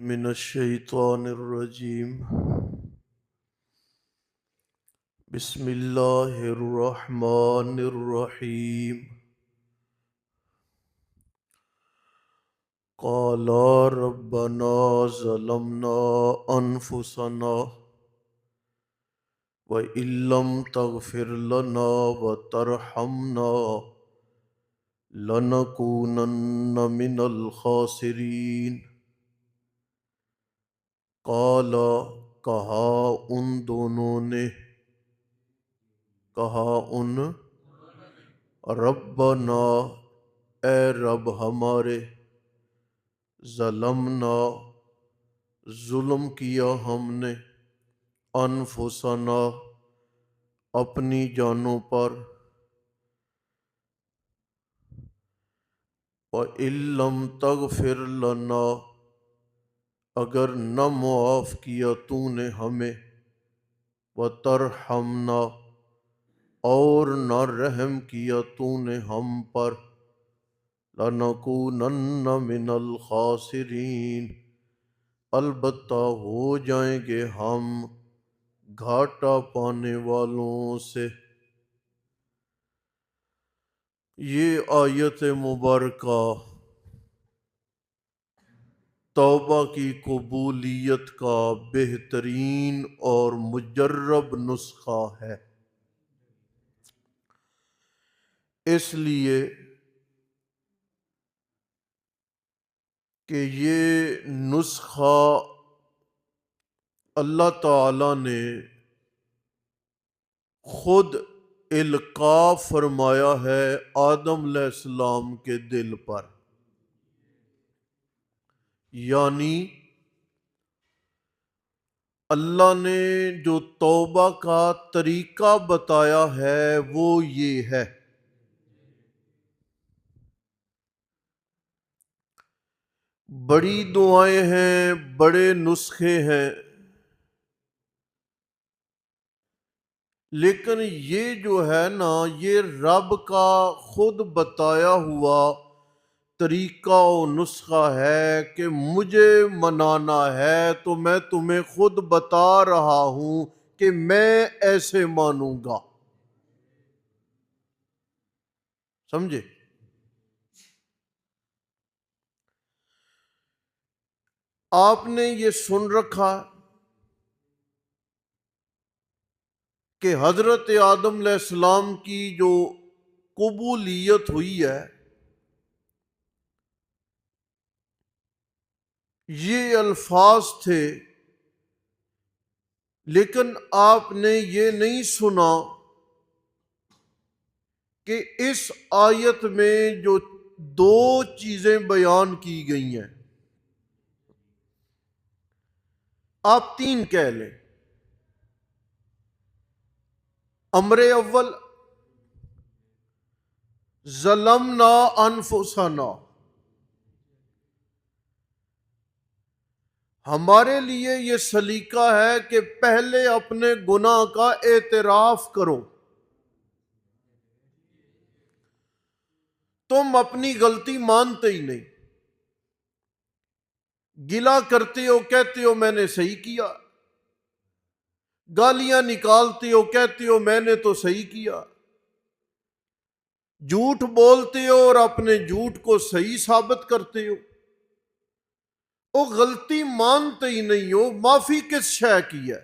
من الشیطان الرجیم بسم اللہ الرحمن الرحیم قالا ربنا ظلمنا انفسنا وَإِن لَّمْ تَغْفِرْ لَنَا وَتَرْحَمْنَا لَنَكُونَنَّ مِنَ الْخَاسِرِينَ قَالَ کہا ان دونوں نے ربنا اے رب ہمارے ظلمنا ظلم کیا ہم نے انفسنا اپنی جانوں پر وَإِن لَّمْ تَغْفِرْ لَنَا اگر نہ معاف کیا تو نے ہمیں وَتَرْحَمْنَا اور نہ رحم کیا تو نے ہم پر لَنَكُونَنَّ مِنَ الْخَاسِرِينَ البتہ ہو جائیں گے ہم گھاٹا پانے والوں سے۔ یہ آیت مبارکہ توبہ کی قبولیت کا بہترین اور مجرب نسخہ ہے، اس لیے کہ یہ نسخہ اللہ تعالی نے خود القاء فرمایا ہے آدم علیہ السلام کے دل پر، یعنی اللہ نے جو توبہ کا طریقہ بتایا ہے وہ یہ ہے۔ بڑی دعائیں ہیں، بڑے نسخے ہیں، لیکن یہ جو ہے نا یہ رب کا خود بتایا ہوا طریقہ و نسخہ ہے کہ مجھے منانا ہے تو میں تمہیں خود بتا رہا ہوں کہ میں ایسے مانوں گا، سمجھے؟ آپ نے یہ سن رکھا کہ حضرت آدم علیہ السلام کی جو قبولیت ہوئی ہے یہ الفاظ تھے، لیکن آپ نے یہ نہیں سنا کہ اس آیت میں جو دو چیزیں بیان کی گئی ہیں، آپ تین کہہ لیں۔ امر اول ظلمنا انفسنا، ہمارے لیے یہ سلیقہ ہے کہ پہلے اپنے گناہ کا اعتراف کرو۔ تم اپنی غلطی مانتے ہی نہیں، گلہ کرتے ہو، کہتے ہو میں نے صحیح کیا، گالیاں نکالتے ہو، کہتے ہو میں نے تو صحیح کیا، جھوٹ بولتے ہو اور اپنے جھوٹ کو صحیح ثابت کرتے ہو، وہ غلطی مانتے ہی نہیں ہو، معافی کس شے کی ہے؟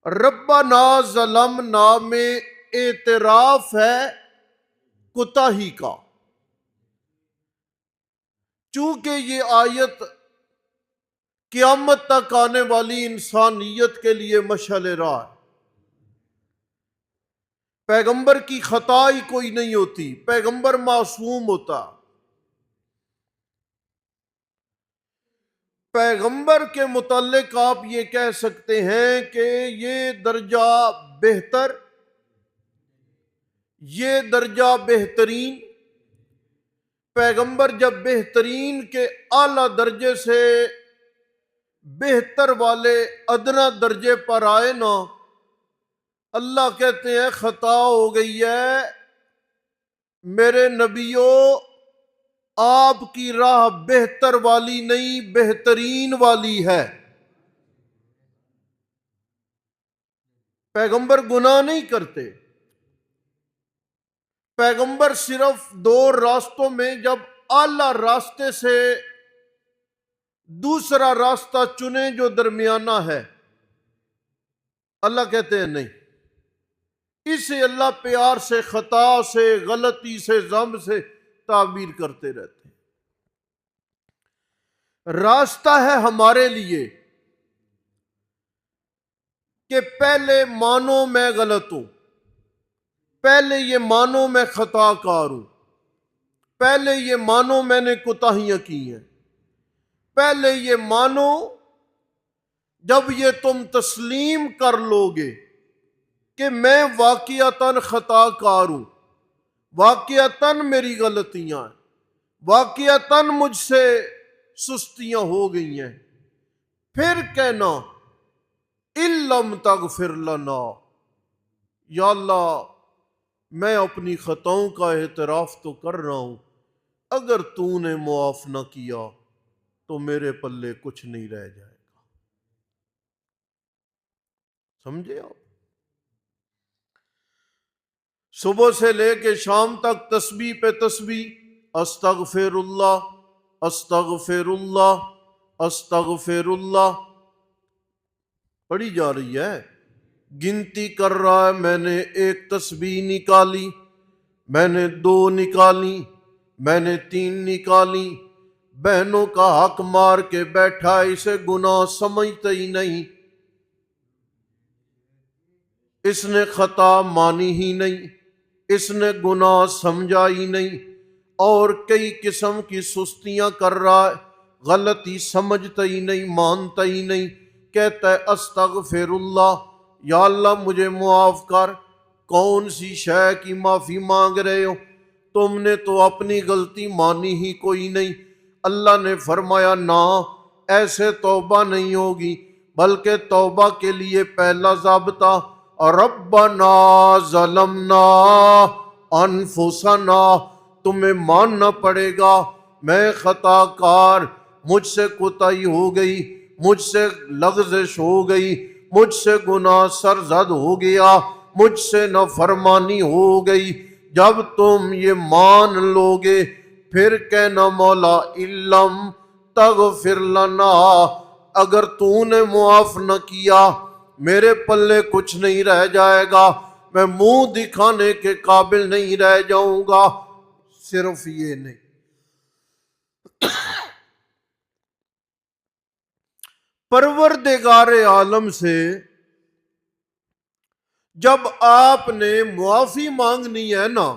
ربنا ظلمنا میں اعتراف ہے کوتاہی کا، چونکہ یہ آیت قیامت تک آنے والی انسانیت کے لیے مشعل راہ ہے۔ پیغمبر کی خطا ہی کوئی نہیں ہوتی، پیغمبر معصوم ہوتا۔ پیغمبر کے متعلق آپ یہ کہہ سکتے ہیں کہ یہ درجہ بہتر، یہ درجہ بہترین، پیغمبر جب بہترین کے اعلیٰ درجے سے بہتر والے ادنا درجے پر آئے نا، اللہ کہتے ہیں خطا ہو گئی ہے، میرے نبیوں آپ کی راہ بہتر والی نہیں، بہترین والی ہے۔ پیغمبر گناہ نہیں کرتے، پیغمبر صرف دو راستوں میں جب اعلی راستے سے دوسرا راستہ چنے جو درمیانہ ہے، اللہ کہتے ہیں نہیں، اسے اللہ پیار سے، خطا سے، غلطی سے، ذنب سے تعبیر کرتے رہتے ہیں۔ راستہ ہے ہمارے لیے کہ پہلے مانو میں غلط ہوں، پہلے یہ مانو میں خطا کار ہوں، پہلے یہ مانو میں نے کوتاہیاں کی ہیں، پہلے یہ مانو، جب یہ تم تسلیم کر لو گے کہ میں واقعتاً خطا کار ہوں، واقعتاً میری غلطیاں ہیں، واقعتاً مجھ سے سستیاں ہو گئی ہیں، پھر کہنا اِلَّمْ تَغْفِرْ لَنَا، یا اللہ میں اپنی خطاؤں کا اعتراف تو کر رہا ہوں، اگر تو نے معاف نہ کیا تو میرے پلے کچھ نہیں رہ جائے گا۔ سمجھے آپ؟ صبح سے لے کے شام تک تسبیح پہ تسبیح، استغفر اللہ، استغفر اللہ، استغفر اللہ پڑھی جا رہی ہے۔ گنتی کر رہا ہے، میں نے ایک تسبیح نکالی، میں نے 2 نکالی، میں نے 3 نکالی، بہنوں کا حق مار کے بیٹھا، اسے گناہ سمجھتا ہی نہیں، اس نے خطا مانی ہی نہیں، اس نے گناہ سمجھا ہی نہیں، اور کئی قسم کی سستیاں کر رہا ہے، غلطی سمجھتا ہی نہیں، مانتا ہی نہیں، کہتا ہے استغفر اللہ، یا اللہ مجھے معاف کر۔ کون سی شے کی معافی مانگ رہے ہو؟ تم نے تو اپنی غلطی مانی ہی کوئی نہیں۔ اللہ نے فرمایا نہ، ایسے توبہ نہیں ہوگی، بلکہ توبہ کے لیے پہلا ضابطہ ربنا ظلمنا انفسنا، تمہیں ماننا پڑے گا میں خطا کار، مجھ سے کوتاہی ہو گئی، مجھ سے لغزش ہو گئی، مجھ سے گناہ سرزد ہو گیا، مجھ سے نافرمانی ہو گئی۔ جب تم یہ مان لو گے پھر کہنا مولا اِلَّمْ تَغْفِرْ لَنَا، اگر تو نے معاف نہ کیا میرے پلے کچھ نہیں رہ جائے گا، میں منہ دکھانے کے قابل نہیں رہ جاؤں گا۔ صرف یہ نہیں، پروردگار عالم سے جب آپ نے معافی مانگنی ہے نا،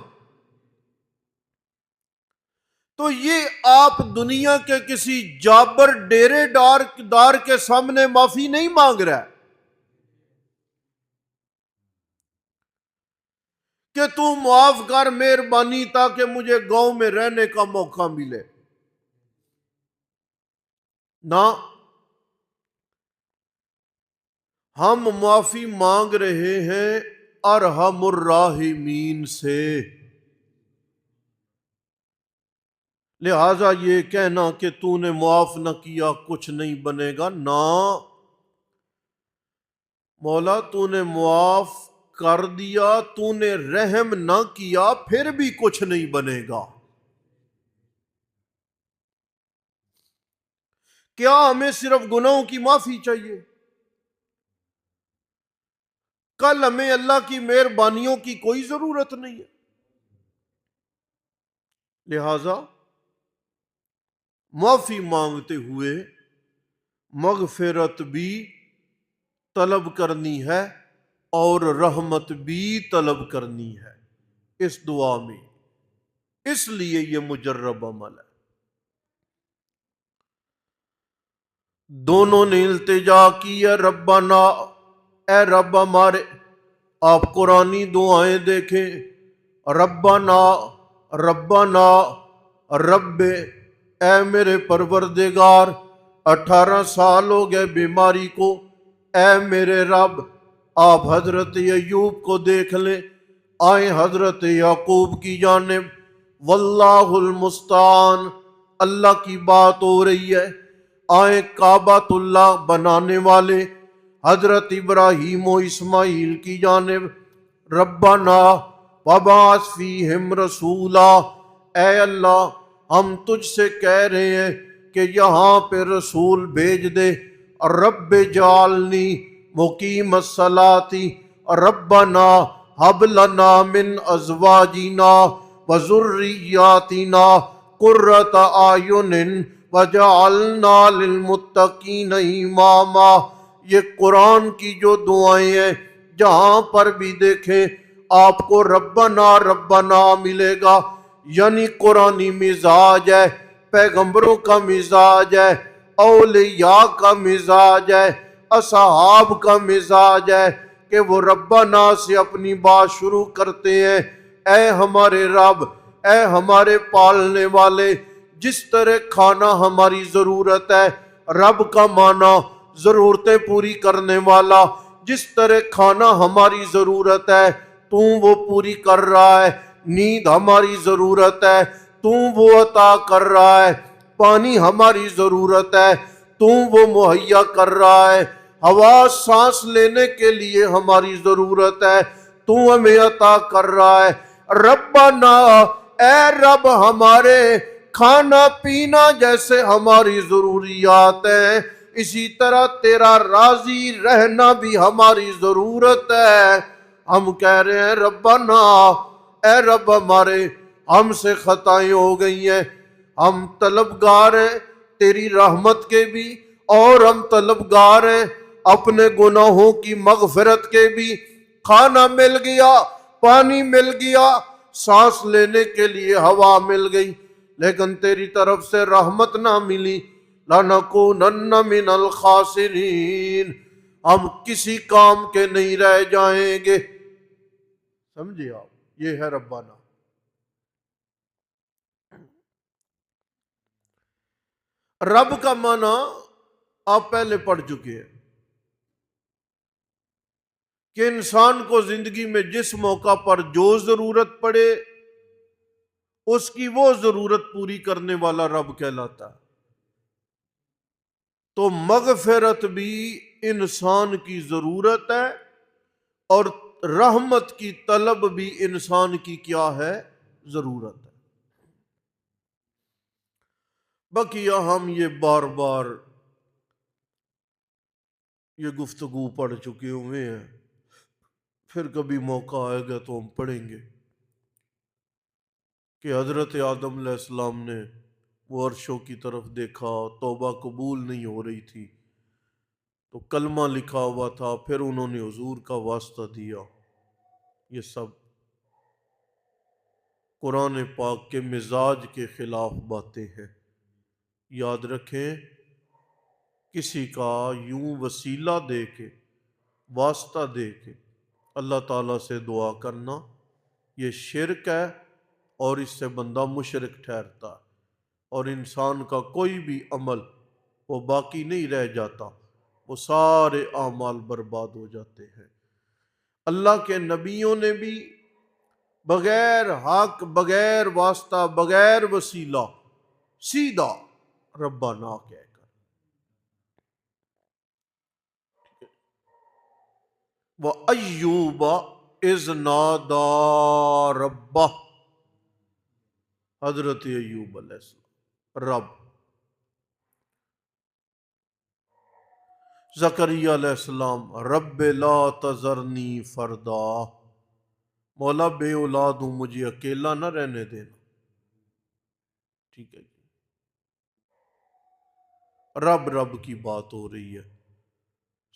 تو یہ آپ دنیا کے کسی جابر ڈیرے دار کے سامنے معافی نہیں مانگ رہا ہے کہ تو معاف کر مہربانی تاکہ مجھے گاؤں میں رہنے کا موقع ملے، نہ، ہم معافی مانگ رہے ہیں ارحم الراحمین سے۔ لہذا یہ کہنا کہ تو نے معاف نہ کیا کچھ نہیں بنے گا، نہ، مولا تو نے معاف کر دیا، تو نے رحم نہ کیا، پھر بھی کچھ نہیں بنے گا۔ کیا ہمیں صرف گناہوں کی معافی چاہیے؟ کل ہمیں اللہ کی مہربانیوں کی کوئی ضرورت نہیں ہے۔ لہذا معافی مانگتے ہوئے مغفرت بھی طلب کرنی ہے اور رحمت بھی طلب کرنی ہے اس دعا میں، اس لیے یہ مجرب عمل ہے۔ دونوں نے التجا کی ہے ربنا، اے رب ہمارے، آپ قرآنی دعائیں دیکھیں، ربنا ربنا رب، اے میرے پروردگار 18 سال ہو گئے بیماری کو، اے میرے رب۔ آپ حضرت ایوب کو دیکھ لیں، آئیں حضرت یعقوب کی جانب، واللہ المستعان۔ اللہ کی بات ہو رہی ہے، آئیں کعبۃ اللہ بنانے والے حضرت ابراہیم و اسماعیل کی جانب، ربنا وبعث فیہم رسولا، اے اللہ ہم تجھ سے کہہ رہے ہیں کہ یہاں پہ رسول بھیج دے، رب جعلنی مقیم الصلاۃ، ربنا ہب لنا من ازواجنا وذریاتنا قرۃ اعین وجعلنا للمتقین اماما۔ یہ قرآن کی جو دعائیں ہیں، جہاں پر بھی دیکھیں آپ کو ربنا ربنا ملے گا، یعنی قرآنی مزاج ہے، پیغمبروں کا مزاج ہے، اولیاء کا مزاج ہے، اصحاب کا مزاج ہے کہ وہ ربنا سے اپنی بات شروع کرتے ہیں، اے ہمارے رب، اے ہمارے پالنے والے۔ جس طرح کھانا ہماری ضرورت ہے، رب کا معنی ضرورتیں پوری کرنے والا، جس طرح کھانا ہماری ضرورت ہے تو وہ پوری کر رہا ہے، نیند ہماری ضرورت ہے تو وہ عطا کر رہا ہے، پانی ہماری ضرورت ہے تو وہ مہیا کر رہا ہے، ہوا سانس لینے کے لیے ہماری ضرورت ہے تو ہمیں عطا کر رہا ہے۔ ربنا، اے رب ہمارے، کھانا پینا جیسے ہماری ضروریات ہیں، اسی طرح تیرا راضی رہنا بھی ہماری ضرورت ہے۔ ہم کہہ رہے ہیں ربنا، اے رب ہمارے، ہم سے خطائیں ہو گئی ہیں، ہم طلبگار ہیں تیری رحمت کے بھی، اور ہم طلبگار ہیں اپنے گناہوں کی مغفرت کے بھی۔ کھانا مل گیا، پانی مل گیا، سانس لینے کے لیے ہوا مل گئی، لیکن تیری طرف سے رحمت نہ ملی، لَنَكُونَنَّ مِنَ الْخَاسِرِينَ، ہم کسی کام کے نہیں رہ جائیں گے۔ سمجھے آپ؟ یہ ہے ربنا۔ رب کا معنی آپ پہلے پڑھ چکے ہیں کہ انسان کو زندگی میں جس موقع پر جو ضرورت پڑے اس کی وہ ضرورت پوری کرنے والا رب کہلاتا ہے۔ تو مغفرت بھی انسان کی ضرورت ہے، اور رحمت کی طلب بھی انسان کی کیا ہے؟ ضرورت ہے۔ بقیہ ہم یہ بار بار یہ گفتگو پڑھ چکے ہوئے ہیں، پھر کبھی موقع آئے گا تو ہم پڑھیں گے کہ حضرت آدم علیہ السلام نے وہ عرشوں کی طرف دیکھا، توبہ قبول نہیں ہو رہی تھی تو کلمہ لکھا ہوا تھا، پھر انہوں نے حضور کا واسطہ دیا۔ یہ سب قرآن پاک کے مزاج کے خلاف باتیں ہیں۔ یاد رکھیں، کسی کا یوں وسیلہ دے کے، واسطہ دے کے اللہ تعالیٰ سے دعا کرنا یہ شرک ہے، اور اس سے بندہ مشرک ٹھہرتا ہے، اور انسان کا کوئی بھی عمل وہ باقی نہیں رہ جاتا، وہ سارے اعمال برباد ہو جاتے ہیں۔ اللہ کے نبیوں نے بھی بغیر حق، بغیر واسطہ، بغیر وسیلہ، سیدھا ربنا کہہ کر، وَأَيُّوبَ إِذْ نَادَى رَبَّهُ، حضرت ایوب علیہ السلام، رب۔ زکریہ علیہ السلام، رب لا تذرنی فردا، مولا بے اولاد ہوں، مجھے اکیلا نہ رہنے دینا۔ ٹھیک ہے جی، رب رب کی بات ہو رہی ہے،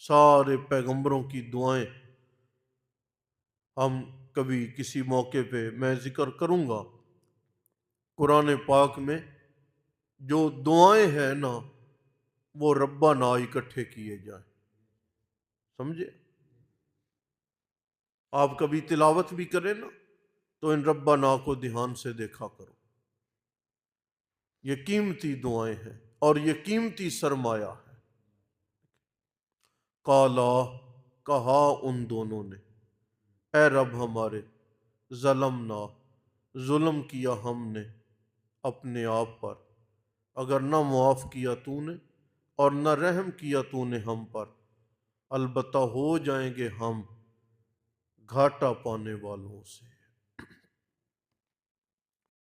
سارے پیغمبروں کی دعائیں ہم کبھی کسی موقع پہ میں ذکر کروں گا۔ قرآن پاک میں جو دعائیں ہیں نا وہ ربنا اکٹھے کیے جائیں، سمجھے؟ آپ کبھی تلاوت بھی کریں نا تو ان ربنا کو دھیان سے دیکھا کرو، یہ قیمتی دعائیں ہیں اور یہ قیمتی سرمایہ ہے۔ قالا، کہا ان دونوں نے، اے رب ہمارے، ظلمنا، ظلم کیا ہم نے اپنے آپ پر، اگر نہ معاف کیا تو نے اور نہ رحم کیا تو نے ہم پر، البتہ ہو جائیں گے ہم گھاٹا پانے والوں سے۔